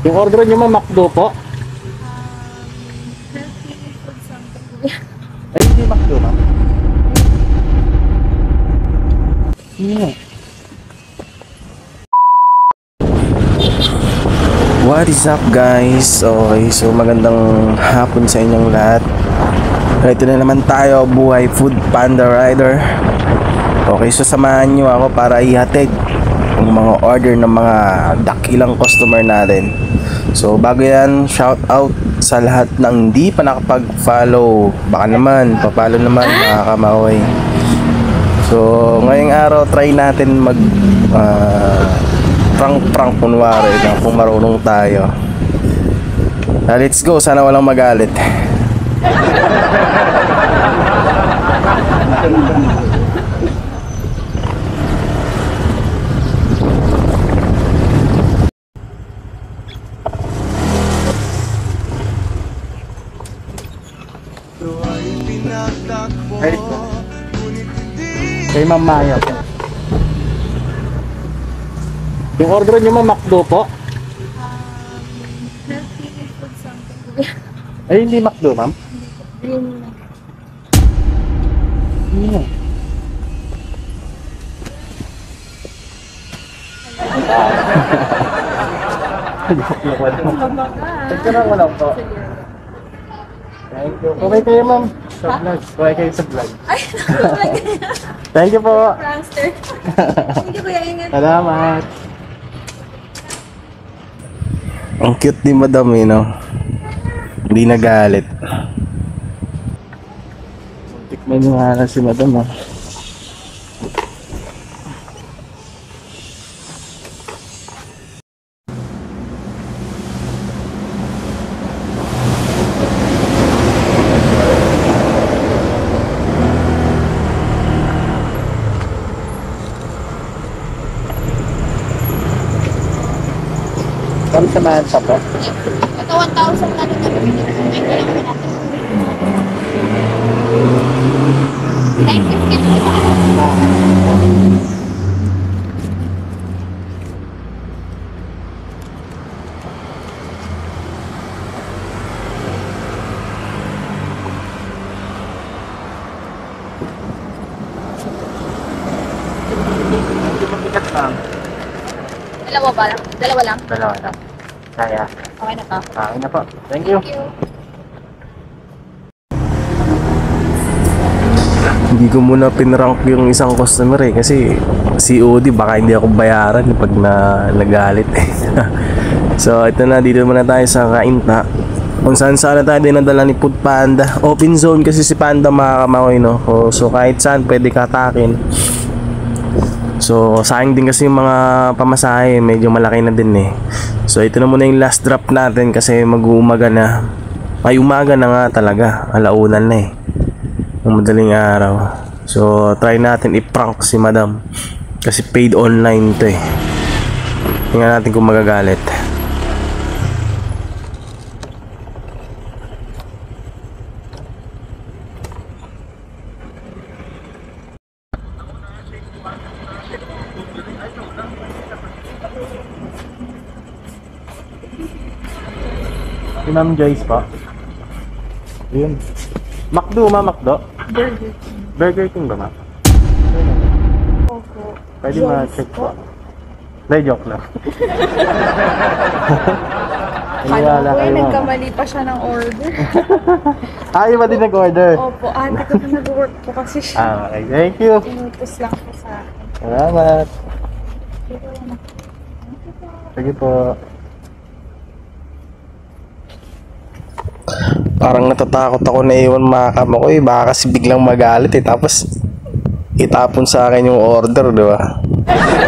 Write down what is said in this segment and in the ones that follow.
Yung order nyo ma'am, McDo po? Healthy food something. Ay, hindi McDo ma'am. What is up guys? Okay, so magandang hapon sa inyong lahat. Ito na naman tayo, buhay food panda rider. Okay, so samahan nyo ako para ihatid yung mga order ng mga dakilang customer natin. So bago yan, shout out sa lahat ng hindi pa nakapag-follow. Baka naman, papalo naman mga kamaway. So ngayong araw, try natin mag prank kunwari na kung marunong tayo. Let's go, sana walang magalit. Kay Ma'am Maya po. Yung order nyo ma'am, McDo po? Healthy food something. Ay, hindi McDo ma'am. Wala po. Thank you. Okay kayo ma'am. Sa vlog. Okay kayo sa vlog. Ay, Thank you po. prankster. Hindi ko ingat. Salamat. Ang cute ni Madam eh, no? Hindi nagalit. Tikman nyo nga na si Madam, ah. Kami samahan sa po. Ito 1,000 na rin na pinili. Ay, kailangan natin. 950. Dalawa ba lang? Dalawa lang? Dalawa lang. Kaya. Okay na to. Okay na po. Thank you. Thank you. Hindi ko muna pinrank yung isang customer eh, kasi COD baka hindi ako bayaran pag nagalit eh. So ito na, dito muna tayo sa Kainta, kung saan sana tayo dinadala ni Food Panda. Open zone kasi si Panda, mga kamakoy, no? So kahit saan pwede katakin. So sayang din kasi yung mga pamasahe, medyo malaki na din eh. So ito na muna yung last drop natin kasi mag-uumaga na. Ay, umaga na nga talaga, alaunan na eh, ng madaling araw. So try natin i-prank si Madam kasi paid online to eh. Tingnan natin kung magagalit. Si Ma'am Joyce po. Yun. McDo ma'am, McDo? Burger. Burger King ba ma'am? Opo. Pwede ma-check po. Hindi, joke lang. Kala ko kayo, ma'am. nagkamali pa siya ng order. Iba din nag-order. Opo, ate ko na nag-work po kasi siya. Okay, thank you. Inutos lang po sa akin. Salamat. Sige po. Parang natatakot ako na iwan mga kamo ko eh. Baka kasi biglang magalit eh, tapos itapon sa akin yung order, di ba?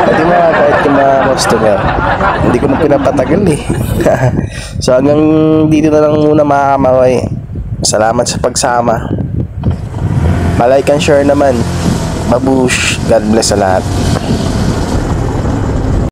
Pati mga kahit yung mga customer, hindi ko na pinapatagal eh. So hanggang dito na lang muna mga kamaway. Salamat sa pagsama. Palike and share naman. Babush. God bless sa lahat.